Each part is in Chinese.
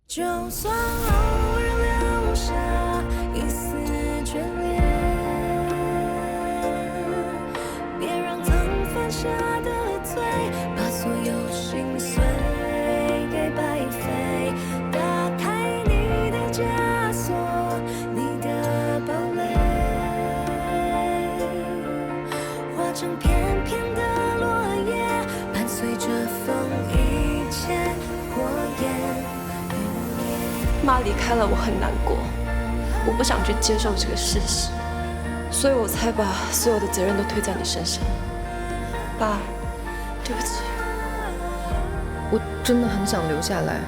就算偶尔留下一丝眷恋，别让曾犯下的罪把所有心碎给白费。打开你的枷锁，你的堡垒，化成片片的落叶，伴随着风一切火焰。妈离开了，我很难过，我不想去接受这个事实，所以我才把所有的责任都推在你身上。爸，对不起。我真的很想留下来，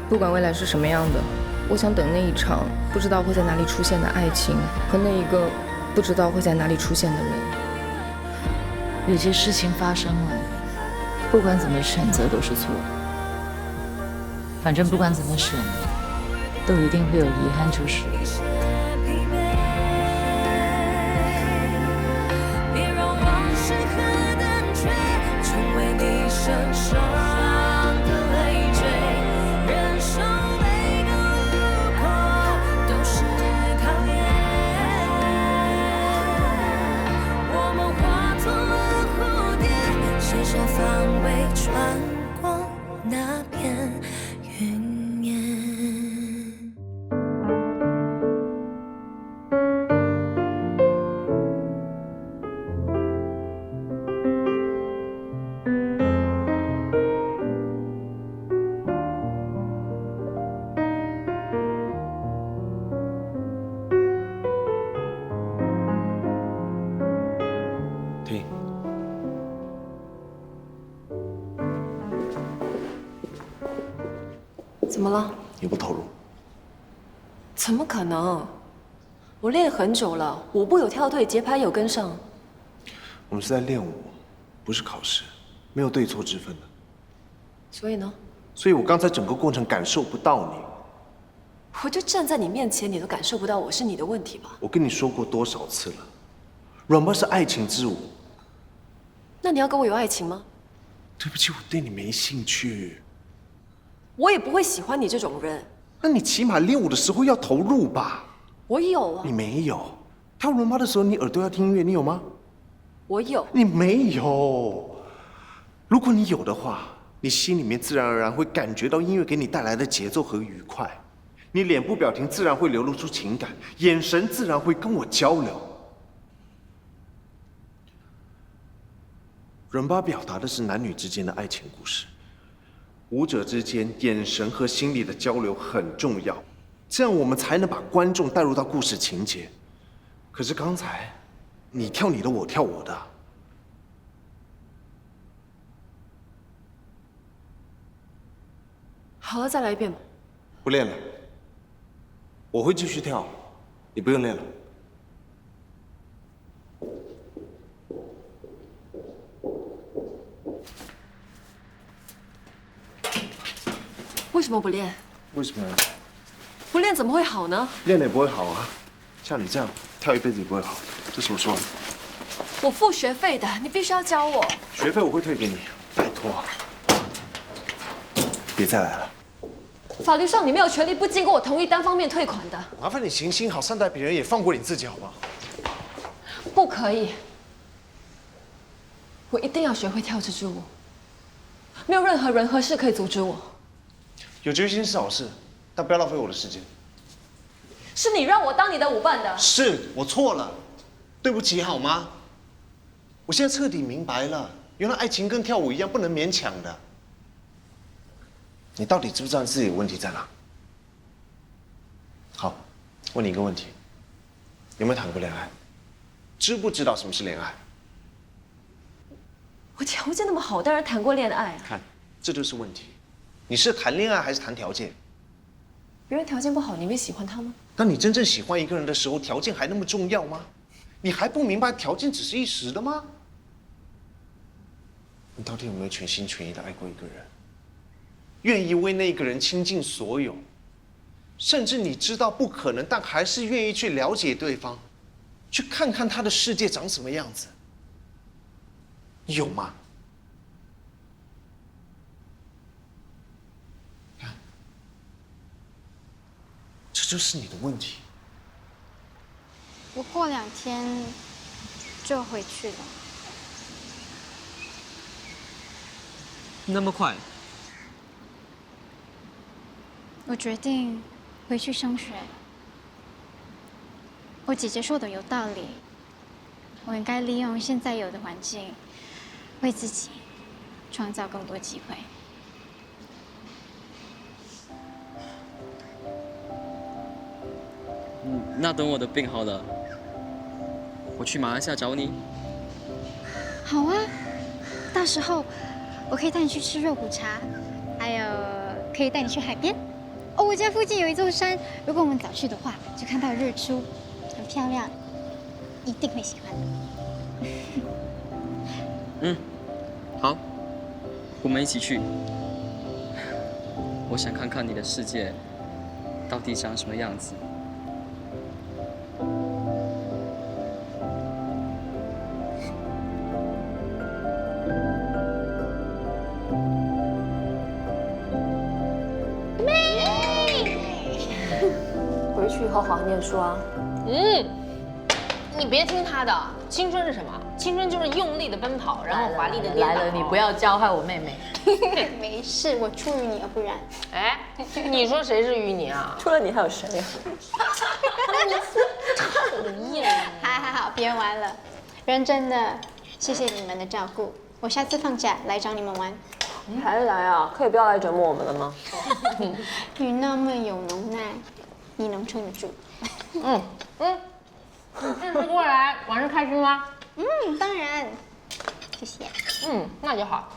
不管未来是什么样的，我想等那一场不知道会在哪里出现的爱情，和那一个不知道会在哪里出现的人。有些事情发生了，不管怎么选择都是错的。反正不管怎么选，都一定会有遗憾就是。别让往事和胆怯成为你身上的累赘，人生每个路口都是考验，我们化作了蝴蝶，卸下防卫，穿过那片云烟。停！怎么了？你不投入？怎么可能？我练很久了，舞步有跳对，节拍有跟上。我们是在练舞，不是考试，没有对错之分的。所以呢？所以我刚才整个过程感受不到你。我就站在你面前，你都感受不到我，是你的问题吧？我跟你说过多少次了，软包是爱情之舞。那你要跟我有爱情吗？对不起，我对你没兴趣。我也不会喜欢你这种人。那你起码练舞的时候要投入吧？我有啊。你没有。跳伦巴的时候，你耳朵要听音乐，你有吗？我有。你没有。如果你有的话，你心里面自然而然会感觉到音乐给你带来的节奏和愉快，你脸部表情自然会流露出情感，眼神自然会跟我交流。伦巴表达的是男女之间的爱情故事，舞者之间眼神和心理的交流很重要，这样我们才能把观众带入到故事情节。可是刚才，你跳你的，我跳我的。好了，再来一遍吧。不练了，我会继续跳，你不用练了。为什么不练？为什么？不练怎么会好呢？练了也不会好啊，像你这样跳一辈子也不会好，这是我说的。我付学费的，你必须要教我。学费我会退给你，拜托。别再来了。法律上你没有权利不经过我同意单方面退款的。麻烦你行行好，善待别人，也放过你自己，好不好？不可以，我一定要学会跳这支舞，没有任何人和事可以阻止我。有决心是好事，但不要浪费我的时间。是你让我当你的舞伴的。是我错了，对不起，好吗？我现在彻底明白了，原来爱情跟跳舞一样，不能勉强的。你到底知不知道自己的问题在哪？好，问你一个问题：有没有谈过恋爱？知不知道什么是恋爱？我条件那么好，当然谈过恋爱啊。看，这就是问题。你是谈恋爱还是谈条件？别人条件不好，你会喜欢他吗？当你真正喜欢一个人的时候，条件还那么重要吗？你还不明白条件只是一时的吗？你到底有没有全心全意的爱过一个人？愿意为那个人倾尽所有，甚至你知道不可能，但还是愿意去了解对方，去看看他的世界长什么样子？有吗？这就是你的问题。我过2天就回去了。那么快？我决定回去升学。我姐姐说的有道理，我应该利用现在有的环境，为自己创造更多机会。那等我的病好了，我去马来西亚找你。好啊，到时候我可以带你去吃肉骨茶，还有可以带你去海边。哦，我家附近有一座山，如果我们早去的话，就看到日出，很漂亮，一定会喜欢的。嗯，好，我们一起去。我想看看你的世界到底长什么样子。回去好好念书啊。你别听他的，青春是什么？青春就是用力的奔跑，然后华丽的跌倒。来了，你不要教坏我妹妹。没事，我出于你，要不然。哎，你说谁是淤泥啊？除了你还有谁呀？讨厌！好，别玩了，认真的，谢谢你们的照顾，我下次放假来找你们玩。还来啊？可以不要来折磨我们了吗？你那么有能耐，你能撑得住？这次过来玩得开心吗？当然，谢谢。那就好。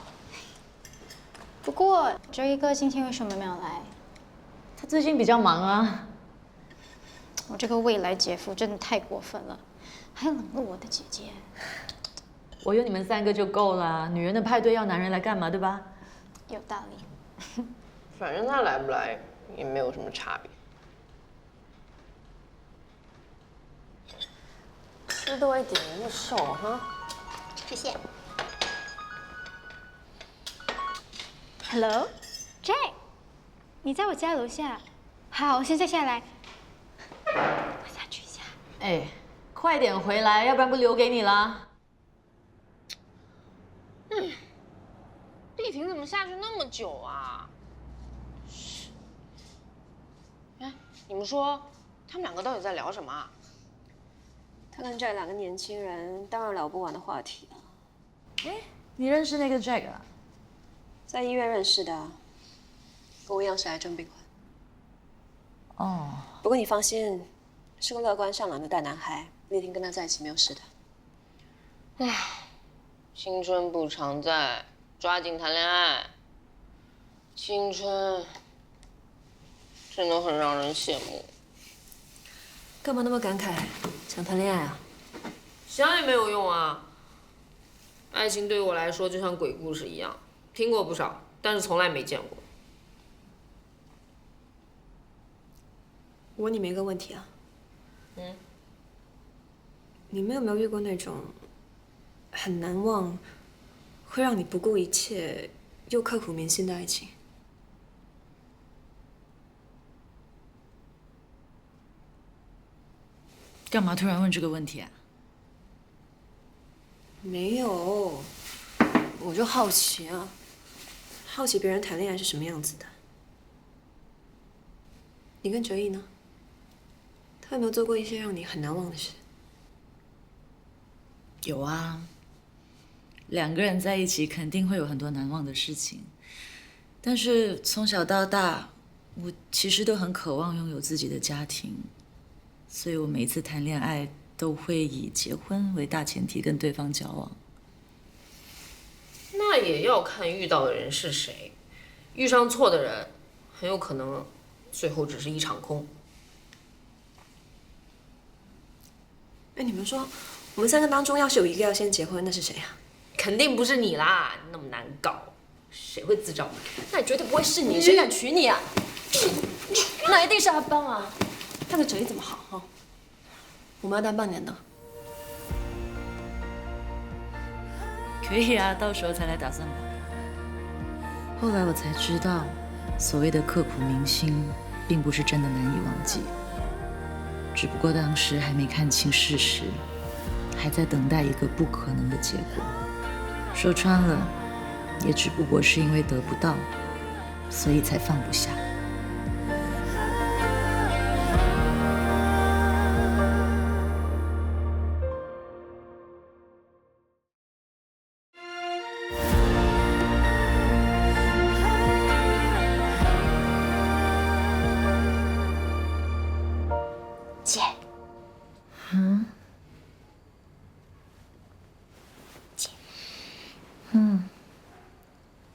不过周一哥今天为什么没有来？她最近比较忙啊。我这个未来姐夫真的太过分了，还冷落我的姐姐。我有你们3个就够了，女人的派对要男人来干嘛，对吧？有道理。反正他来不来也没有什么差别。吃多一点，那瘦哈。谢谢。Hello, Jack， 你在我家楼下。好，我现在下来。我下去一下。哎，快点回来，要不然不留给你啦。丽婷怎么下去那么久啊？哎，你们说他们2个到底在聊什么啊？他跟这2个年轻人当然聊不完的话题啊。哎，你认识那个 Jack 啊？在医院认识的，跟我一样是癌症病患。哦，不过你放心，是个乐观善良的大男孩，丽婷跟他在一起没有事的。唉，青春不常在，抓紧谈恋爱。青春真的很让人羡慕。干嘛那么感慨？想谈恋爱啊？想也没有用啊。爱情对于我来说就像鬼故事一样，听过不少，但是从来没见过。我问你们一个问题啊。你们有没有遇过那种很难忘，会让你不顾一切又刻骨铭心的爱情？干嘛突然问这个问题啊？没有，我就好奇啊，好奇别人谈恋爱是什么样子的。你跟哲毅呢？他有没有做过一些让你很难忘的事？有啊，2个人在一起肯定会有很多难忘的事情，但是从小到大，我其实都很渴望拥有自己的家庭，所以我每一次谈恋爱都会以结婚为大前提跟对方交往。那也要看遇到的人是谁，遇上错的人，很有可能最后只是一场空。哎，你们说，我们3个当中要是有一个要先结婚，那是谁啊？肯定不是你啦，那么难搞，谁会自找？那绝对不会是你，谁敢娶你啊？那一定是阿邦啊！他跟哲毅这么好哈，我们要待半年的。可以啊，到时候才来打算吧。后来我才知道，所谓的刻骨铭心，并不是真的难以忘记。只不过当时还没看清事实，还在等待一个不可能的结果。说穿了，也只不过是因为得不到，所以才放不下。姐，姐，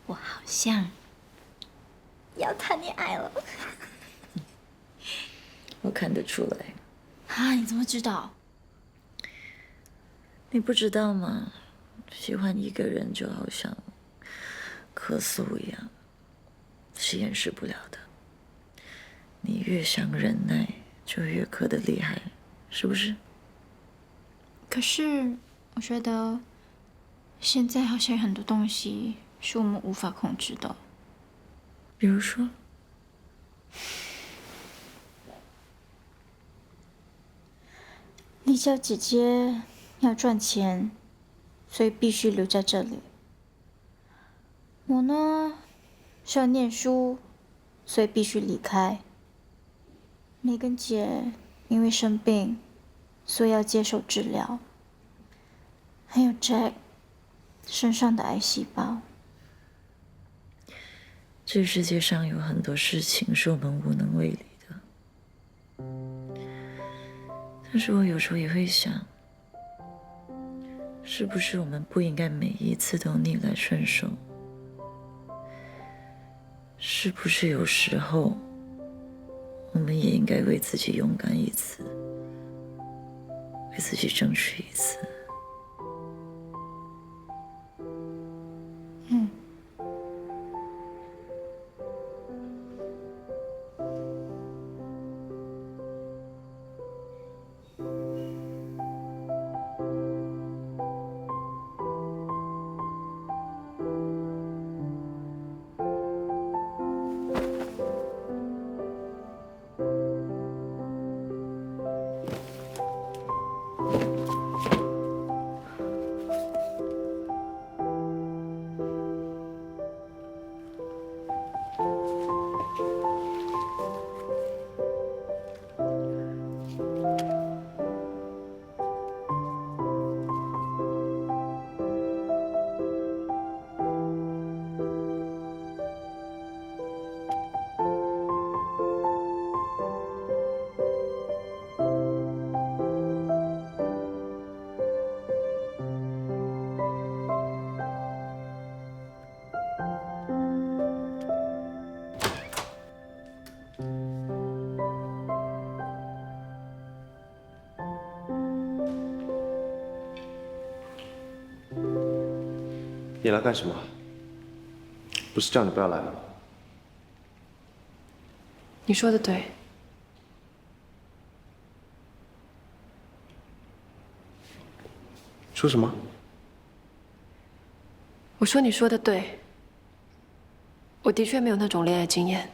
我好像要谈恋爱了。我看得出来。啊，你怎么知道？你不知道吗？喜欢一个人就好像咳嗽一样，是掩饰不了的。你越想忍耐，就越咳得厉害，是不是？可是我觉得现在好像有很多东西是我们无法控制的。比如说，丽娇姐姐要赚钱，所以必须留在这里。我呢，是要念书，所以必须离开。梅根姐因为生病，所以要接受治疗。还有 Jack 身上的癌细胞。这世界上有很多事情是我们无能为力的，但是我有时候也会想，是不是我们不应该每一次都逆来顺受？是不是有时候我们也应该为自己勇敢一次，为自己争取一次？你来干什么？不是叫你不要来了吗？你说的对，说什么？我说你说的对，我的确没有那种恋爱经验。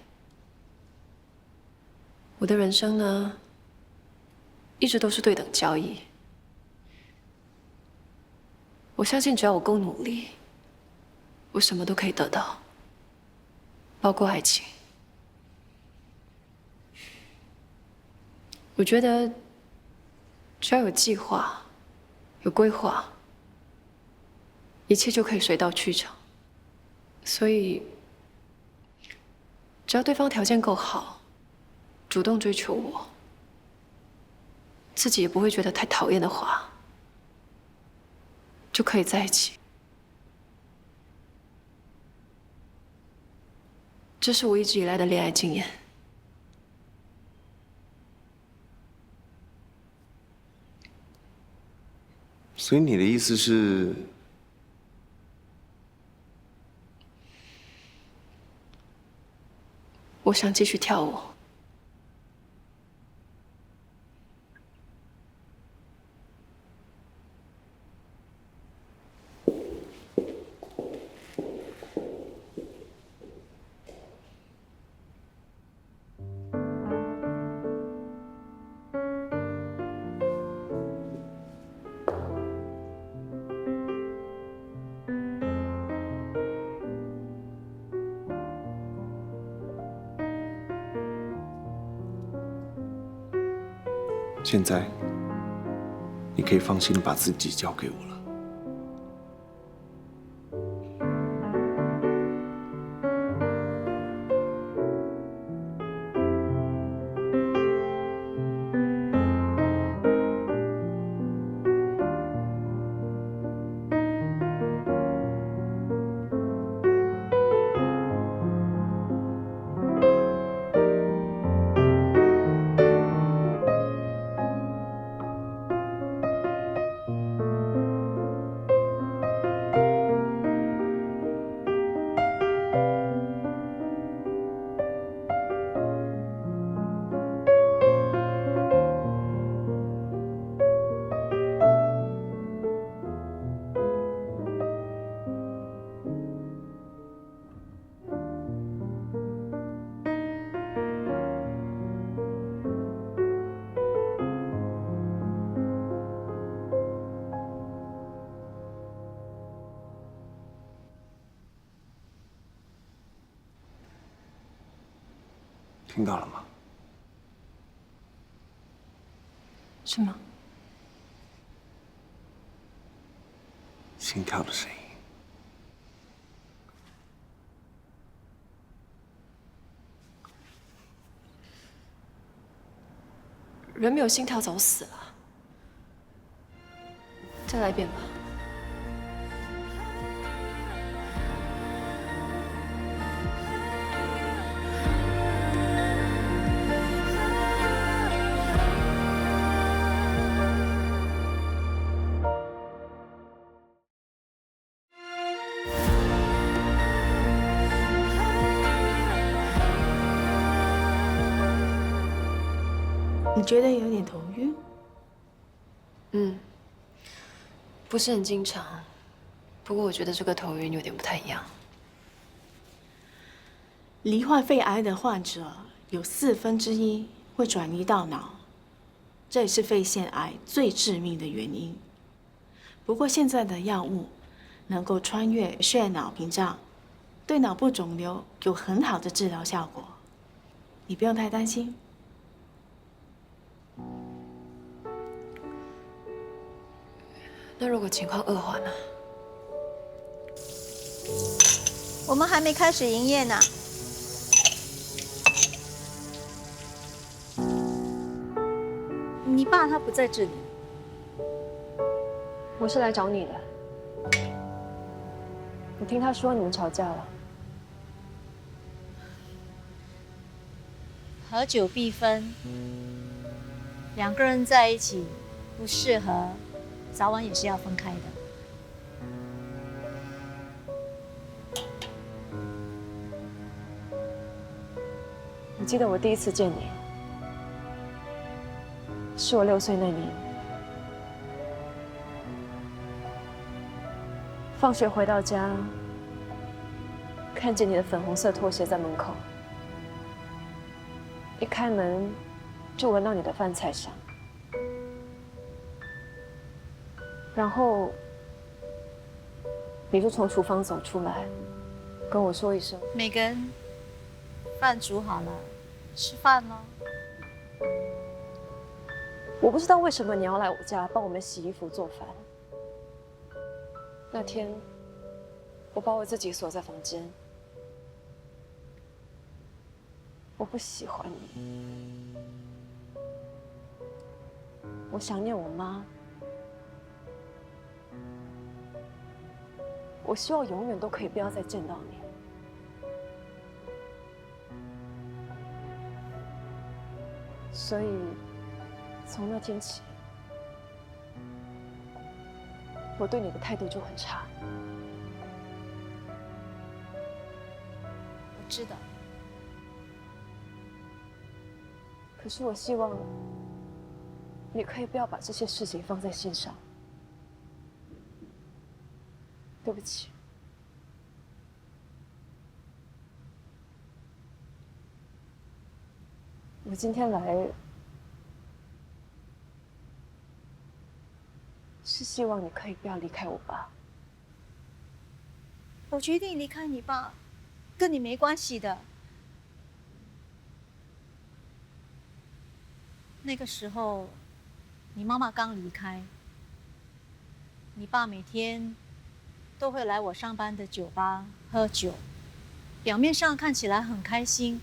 我的人生呢，一直都是对等交易。我相信只要我够努力，我什么都可以得到，包括爱情。我觉得只要有计划、有规划，一切就可以水到渠成。所以，只要对方条件够好，主动追求我，自己也不会觉得太讨厌的话，就可以在一起。这是我一直以来的恋爱经验。所以你的意思是，我想继续跳舞。现在，你可以放心的把自己交给我了。听到了吗？什么？心跳的声音。人没有心跳早死了。再来一遍吧。你觉得有点头晕？不是很经常，不过我觉得这个头晕有点不太一样。罹患肺癌的患者有1/4会转移到脑，这也是肺腺癌最致命的原因。不过现在的药物能够穿越血脑屏障，对脑部肿瘤有很好的治疗效果，你不用太担心。那如果情况恶化呢？我们还没开始营业呢。你爸他不在这里。我是来找你的。我听他说你们吵架了。合久必分，两个人在一起不适合，早晚也是要分开的。我记得我第一次见你，是我6岁那年，放学回到家，看见你的粉红色拖鞋在门口，一开门就闻到你的饭菜香，然后你就从厨房走出来，跟我说一声：“美根，饭煮好了，吃饭了。”我不知道为什么你要来我家帮我们洗衣服做饭。那天，我把我自己锁在房间。我不喜欢你，我想念我妈，我希望永远都可以不要再见到你。所以，从那天起，我对你的态度就很差。我知道。可是我希望你可以不要把这些事情放在心上。对不起。我今天来是希望你可以不要离开我爸。我决定离开你爸，跟你没关系的。那个时候，你妈妈刚离开，你爸每天都会来我上班的酒吧喝酒，表面上看起来很开心，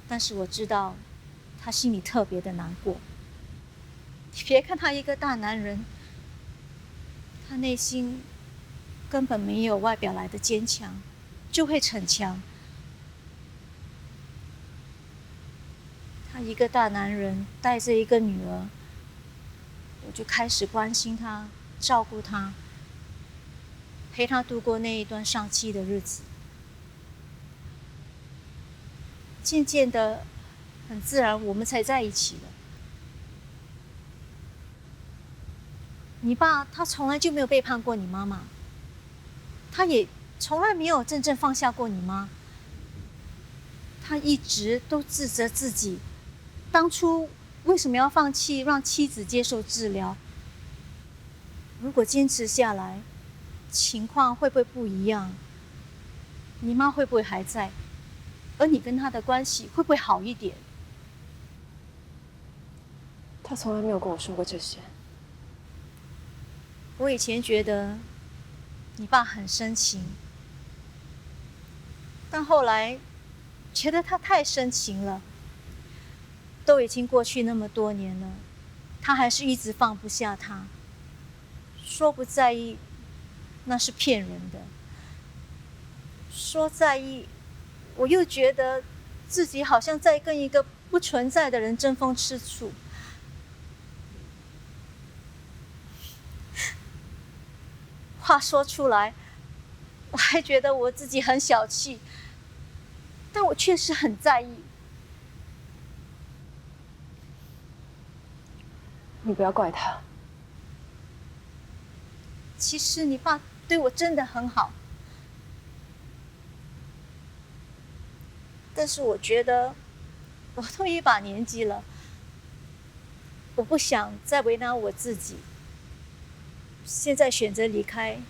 但是我知道他心里特别的难过。你别看他一个大男人，他内心根本没有外表来的坚强，就会逞强。他一个大男人带着一个女儿，我就开始关心他，照顾他，陪他度过那一段丧妻的日子。渐渐的，很自然，我们才在一起了。你爸他从来就没有背叛过你妈妈，他也从来没有真正放下过你妈。他一直都自责自己，当初为什么要放弃让妻子接受治疗？如果坚持下来，情况会不会不一样？你妈会不会还在？而你跟她的关系会不会好一点？他从来没有跟我说过这些。我以前觉得你爸很深情，但后来觉得他太深情了。都已经过去那么多年了，他还是一直放不下他。说不在意，那是骗人的；说在意，我又觉得自己好像在跟一个不存在的人争风吃醋。话说出来，我还觉得我自己很小气，但我确实很在意。你不要怪他。其实你爸对我真的很好，但是我觉得我都一把年纪了，我不想再为难我自己。现在选择离开，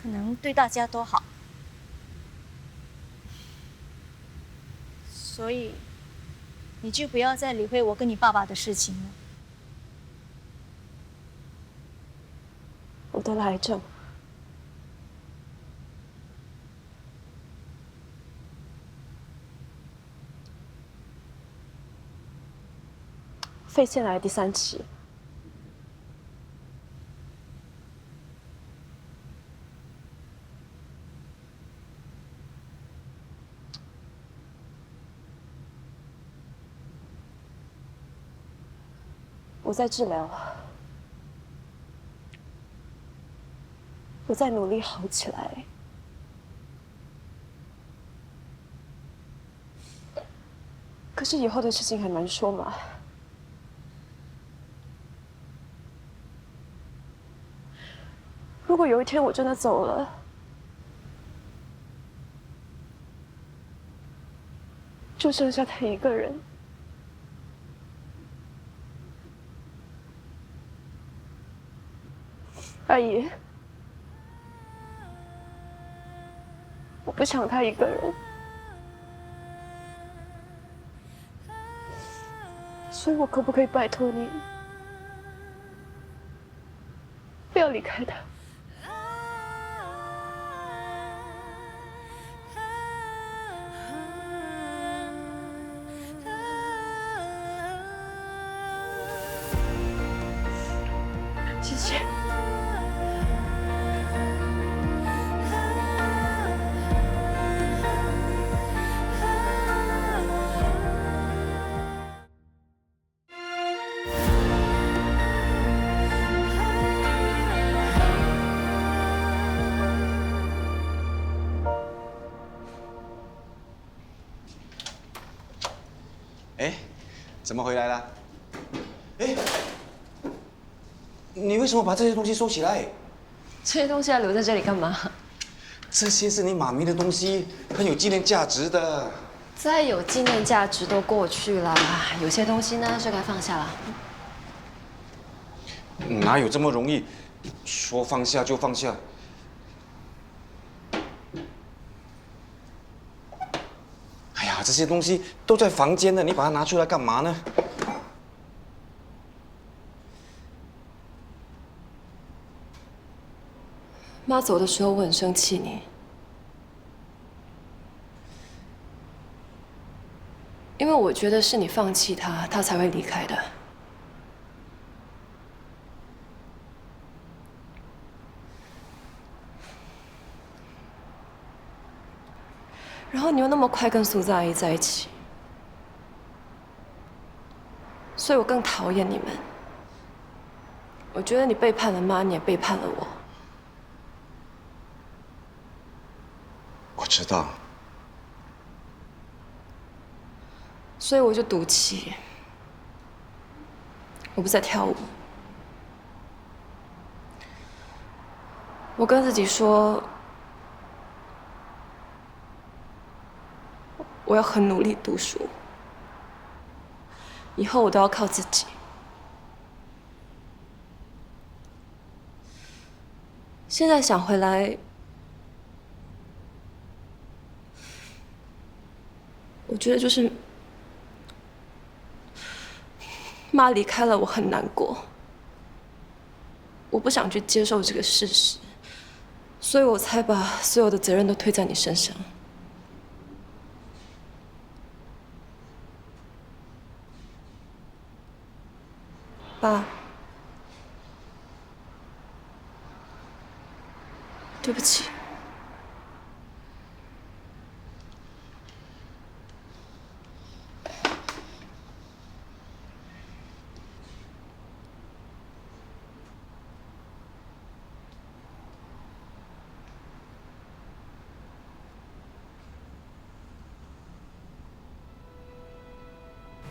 可能对大家都好。所以，你就不要再理会我跟你爸爸的事情了。我得了癌症，肺腺癌第3期。我在治疗，我在努力好起来。可是以后的事情很难说嘛。如果有一天我真的走了，就剩下他一个人。阿姨，我不想他一个人，所以我可不可以拜托你，不要离开他？谢谢。哎，怎么回来了？哎，你为什么把这些东西收起来？这些东西还留在这里干嘛？这些是你妈咪的东西，很有纪念价值的。再有纪念价值都过去了，有些东西呢是该放下了。哪有这么容易？说放下就放下。哎呀，这些东西都在房间的，你把它拿出来干嘛呢？妈走的时候，我很生气你，因为我觉得是你放弃他，他才会离开的。然后你又那么快跟苏子阿姨在一起，所以我更讨厌你们。我觉得你背叛了妈，你也背叛了我。我知道。所以我就赌气，我不再跳舞。我跟自己说，我要很努力读书，以后我都要靠自己。现在想回来，我觉得就是妈离开了，我很难过。我不想去接受这个事实，所以我才把所有的责任都推在你身上。爸，对不起。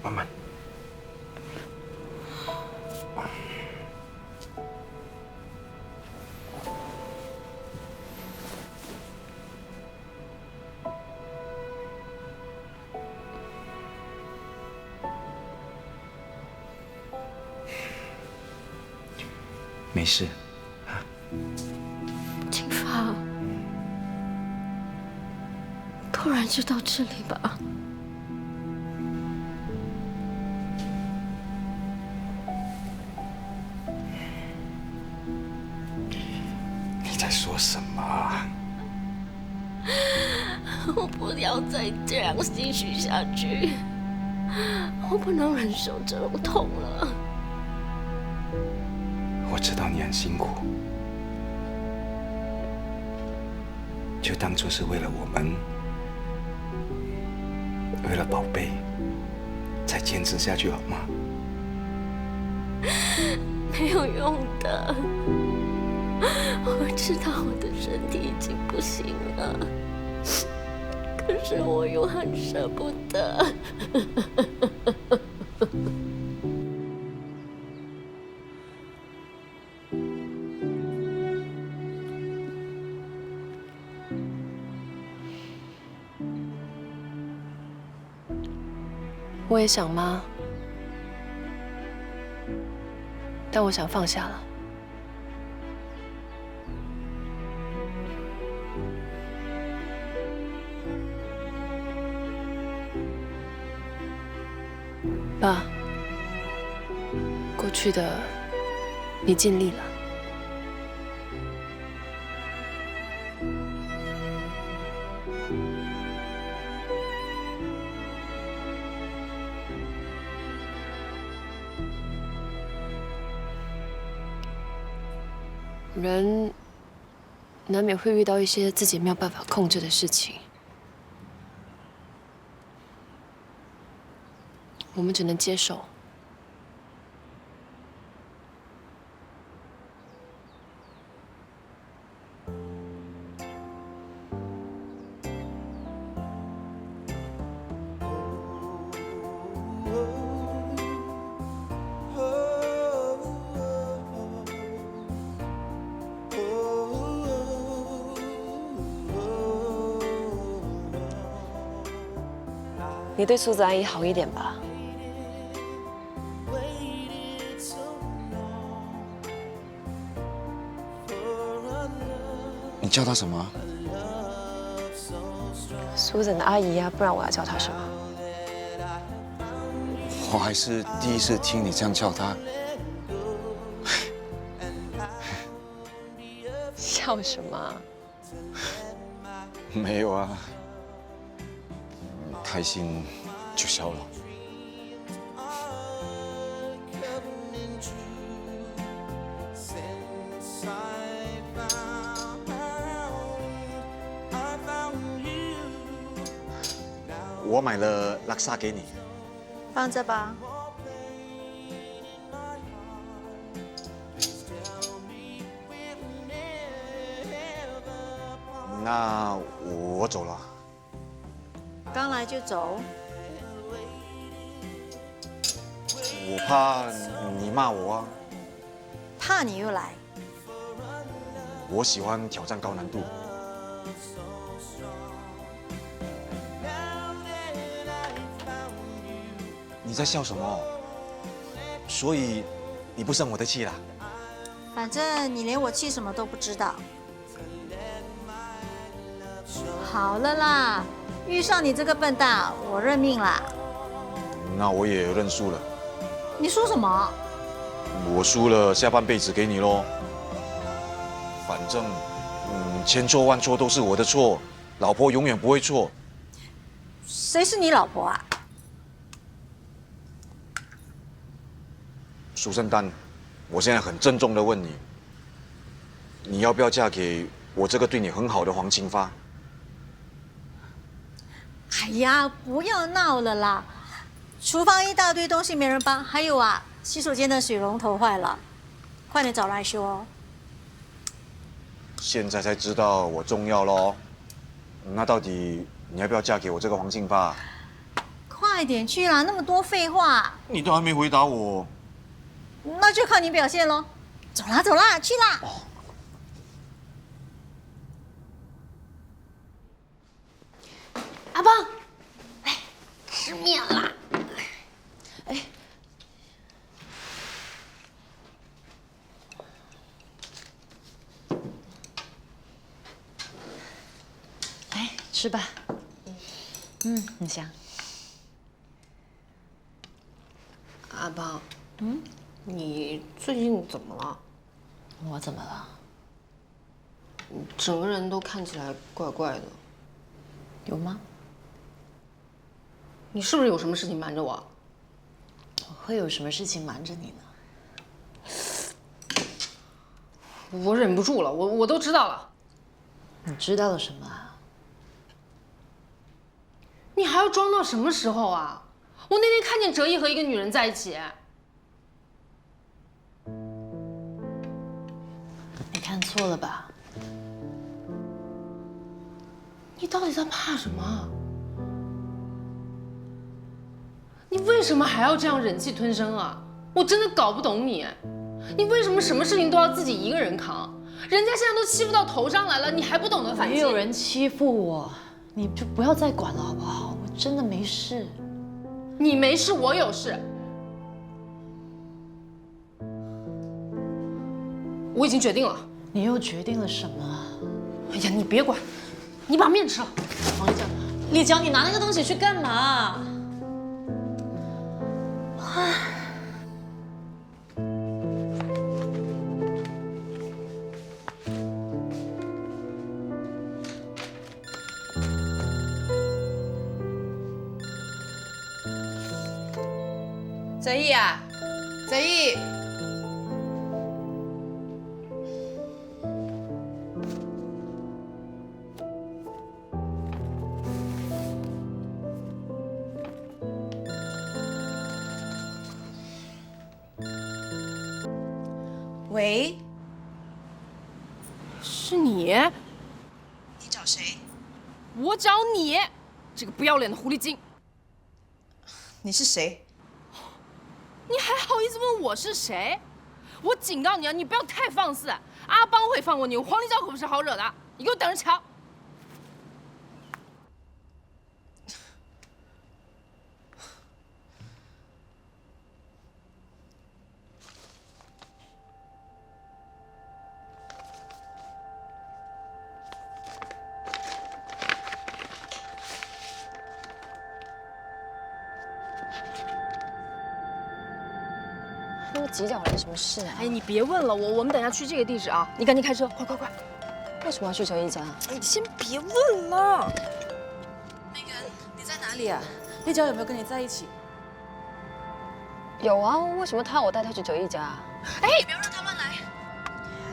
慢慢。没事。金发，突然就到这里吧。你在说什么啊？我不要再这样继续下去，我不能忍受这种痛了。我知道你很辛苦，就当作是为了我们，为了宝贝，再坚持下去好吗？没有用的，我知道我的身体已经不行了，可是我又很舍不得。我也想妈，但我想放下了。爸，过去的你尽力了。人难免会遇到一些自己没有办法控制的事情，我们只能接受。你对苏子阿姨好一点吧。你叫她什么？苏子的阿姨呀，不然我要叫她什么？我还是第一次听你这样叫她。笑笑什么？没有啊，开心就笑了。我买了拉萨给你，放着吧。那我走了。刚来就走？我怕你骂我啊。怕你又来？我喜欢挑战高难度。你在笑什么？所以你不生我的气啦？反正你连我气什么都不知道。好了啦，遇上你这个笨蛋，我认命啦。那我也认输了。你说什么？我输了，下半辈子给你咯。反正，千错万错都是我的错，老婆永远不会错。谁是你老婆啊？苏圣丹，我现在很郑重的问你，你要不要嫁给我这个对你很好的黄清发？哎呀，不要闹了啦！厨房一大堆东西没人帮，还有啊，洗手间的水龙头坏了，快点找来修哦。现在才知道我重要咯。那到底你要不要嫁给我这个黄清发？快点去啦，那么多废话。你都还没回答我。那就看你表现喽。走啦走啦，去啦。阿邦，来吃面啦！哎，来吃吧。很香。阿邦，你最近怎么了？我怎么了？整个人都看起来怪怪的。有吗？你是不是有什么事情瞒着我？我会有什么事情瞒着你呢？我忍不住了，我都知道了。你知道了什么啊？你还要装到什么时候啊？我那天看见哲毅和一个女人在一起。你看错了吧？你到底在怕什么？你为什么还要这样忍气吞声啊？我真的搞不懂你，你为什么什么事情都要自己一个人扛？人家现在都欺负到头上来了，你还不懂得反击？没有人欺负我，你就不要再管了好不好？我真的没事。你没事，我有事。我已经决定了。你又决定了什么？哎呀，你别管，你把面吃了。王丽江，丽江，你拿那个东西去干嘛？泽毅啊，泽毅。喂，是你？你找谁？我找你，这个不要脸的狐狸精！你是谁？你还好意思问我是谁？我警告你啊，你不要太放肆！阿邦会放过你，黄立昭可不是好惹的，你给我等着瞧！那么急脚来什么事啊？哎，你别问了，我们等下去这个地址啊，你赶紧开车，快快快！为什么要去哲一家？你先别问了。那个，你在哪里啊？丽娇有没有跟你在一起？有啊，为什么他要我带他去哲一家？哎，不要让他乱来，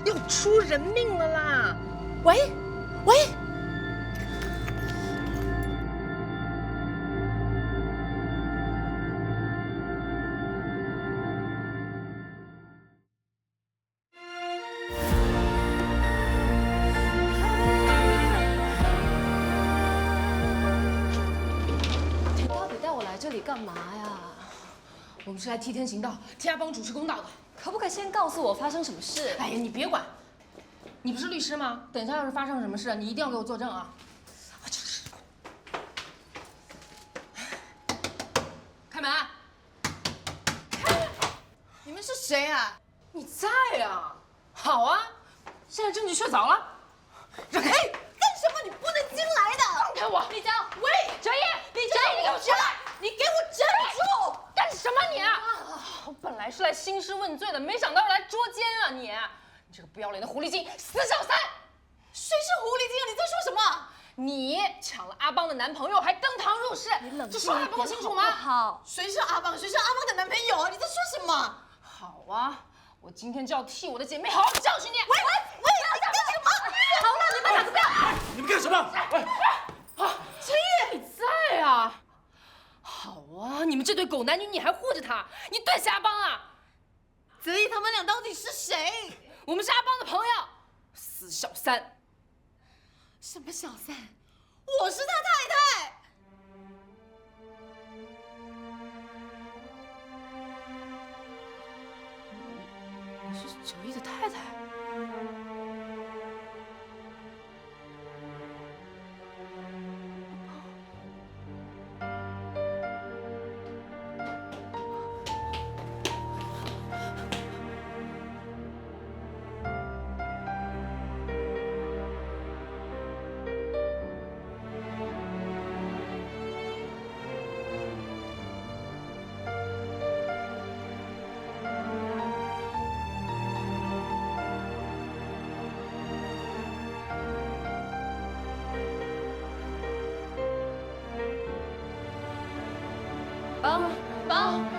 要出人命了啦！喂，喂。这里干嘛呀？我们是来替天行道，替阿邦主持公道的。可不可以先告诉我发生什么事？哎呀，你别管，你不是律师吗？等一下要是发生什么事，你一定要给我作证啊！开门！开门！你们是谁啊？你在啊？好啊，现在证据确凿了。让开！干什么？你不能进来的！放开我！丽娇，喂，哲一，丽娇，你给我出来！你给我站住！干什么你？我本来是来兴师问罪的，没想到来捉奸啊你！你这个不要脸的狐狸精，死小三！谁是狐狸精啊？你在说什么？你抢了阿邦的男朋友，还登堂入室，这说还不够清楚吗？好，谁是阿邦？谁是阿邦的男朋友啊？你在说什么？好啊，我今天就要替我的姐妹好好教训你！喂，你干什么？好了，你们俩不要！你们干什么？喂，陈毅，你在啊？好啊，你们这对狗男女，你还护着他，你对下帮啊？泽毅他们俩到底是谁？我们是阿邦的朋友，死小三。什么小三？我是他太太。你是哲一的太太？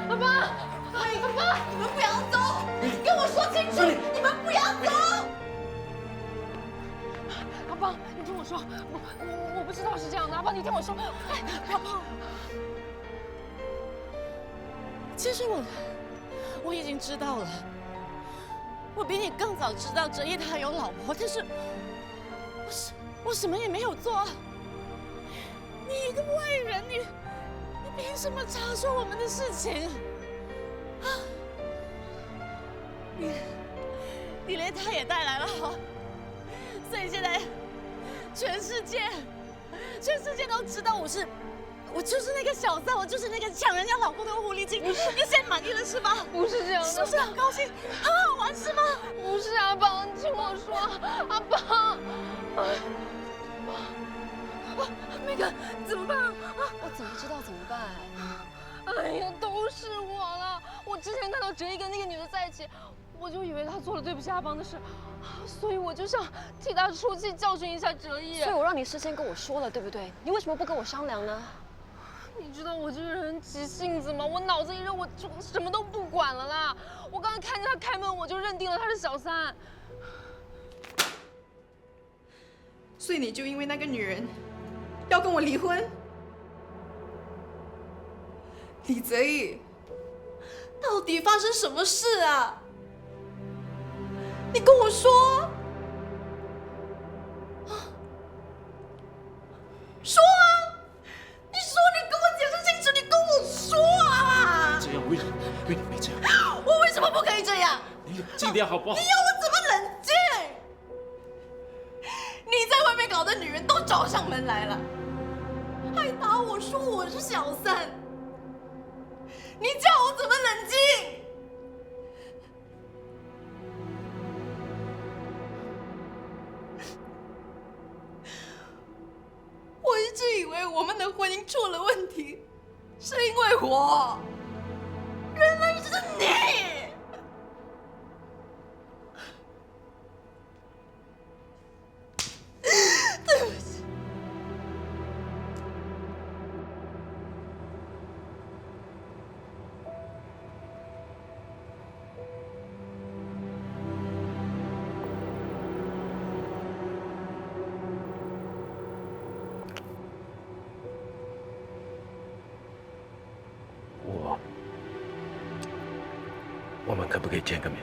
阿邦，你们不要走！跟我说清楚，你们不要走！阿邦，你听我说，我不知道是这样的，阿邦，你听我说，阿邦，其实我已经知道了，我比你更早知道哲一他有老婆，但是我什么也没有做。你一个外人，你凭什么插手我们的事情？啊！你连他也带来了，所以现在全世界都知道我就是那个小三，我就是那个抢人家老公的狐狸精。你现在满意了是吧？不是这样的，是不是很高兴？很好玩是吗？不是阿邦，听我说，阿邦。那个怎么办啊？我怎么知道怎么办？哎呀，都是我了！我之前看到哲一跟那个女的在一起，我就以为他做了对不起阿邦的事，所以我就想替他出气，教训一下哲一。所以我让你事先跟我说了，对不对？你为什么不跟我商量呢？你知道我这个人急性子吗？我脑子一热，我就什么都不管了啦！我刚刚看见他开门，我就认定了他是小三。所以你就因为那个女人要跟我离婚？李泽毅，到底发生什么事啊？你跟我说啊！说啊！你说，你跟我解释清楚，你跟我说啊！这样，为你别这样。我为什么不可以这样？你冷静点好不好？你要我怎么冷静？你在外面搞的女人都找上门来了，还打我说我是小三，你叫我怎么冷静？我一直以为我们的婚姻出了问题，是因为我，原来是你。我们可不可以见个面？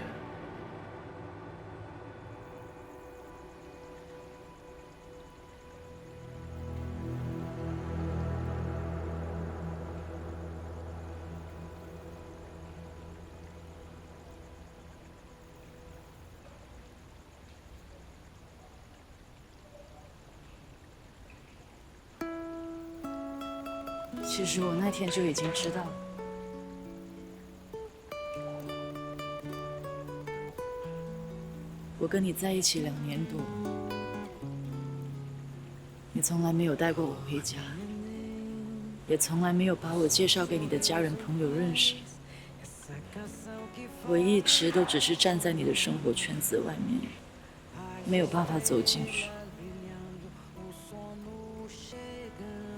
其实我那天就已经知道了。我跟你在一起2年多，你从来没有带过我回家，也从来没有把我介绍给你的家人朋友认识。我一直都只是站在你的生活圈子外面，没有办法走进去。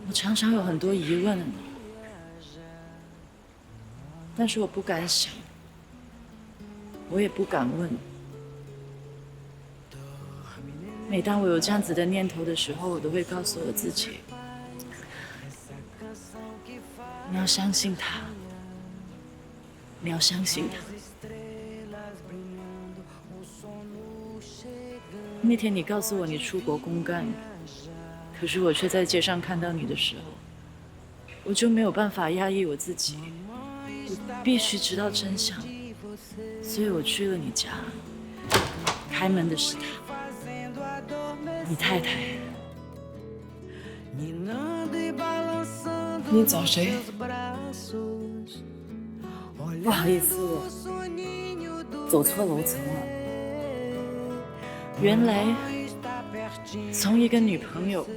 我常常有很多疑问，但是我不敢想，我也不敢问。每当我有这样子的念头的时候，我都会告诉我自己，你要相信他，你要相信他。那天你告诉我你出国公干，可是我却在街上看到你的时候，我就没有办法压抑我自己，我必须知道真相，所以我去了你家，开门的是他，你太太。你找谁？不好意思，我走错楼层了。原来从一个女朋友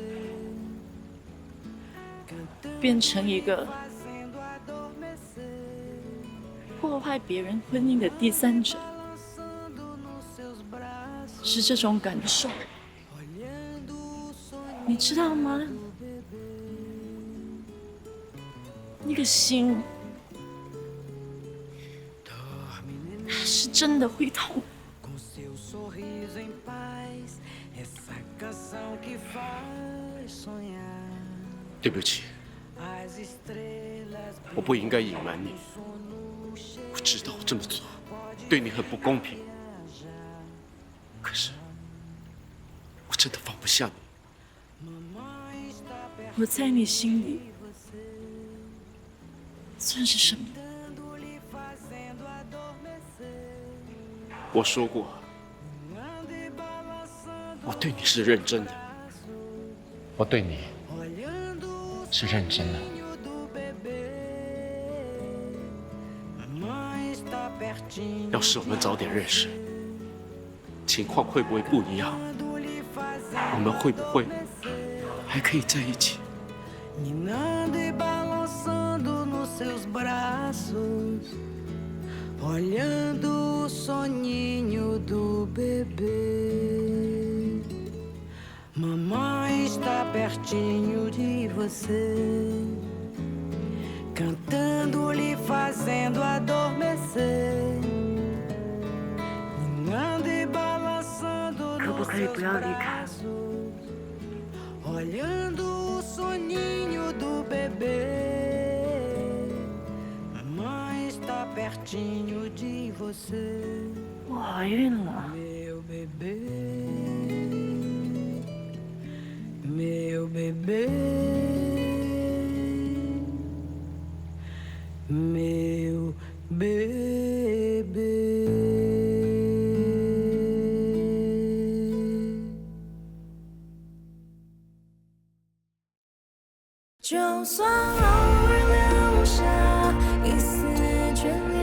变成一个破坏别人婚姻的第三者，是这种感受，你知道吗？那个心，它是真的会痛。对不起，我不应该隐瞒你。我知道我这么做对你很不公平，可是我真的放不下你。我在你心里算是什么？我说过，我对你是认真的。我对你是认真的。要是我们早点认识，情况会不会不一样？我们会不会还可以在一起？ Olhando o soninho do bebê, mamãe está pertinho de você, cantando lhe fazendo adormecer, ninando e balançando nos seus braços, olhando o soninho do bebê.Pertinho de você, 我怀孕了， meu bebê, meu bebê, meu bebê. 就算偶尔留下一丝眷恋。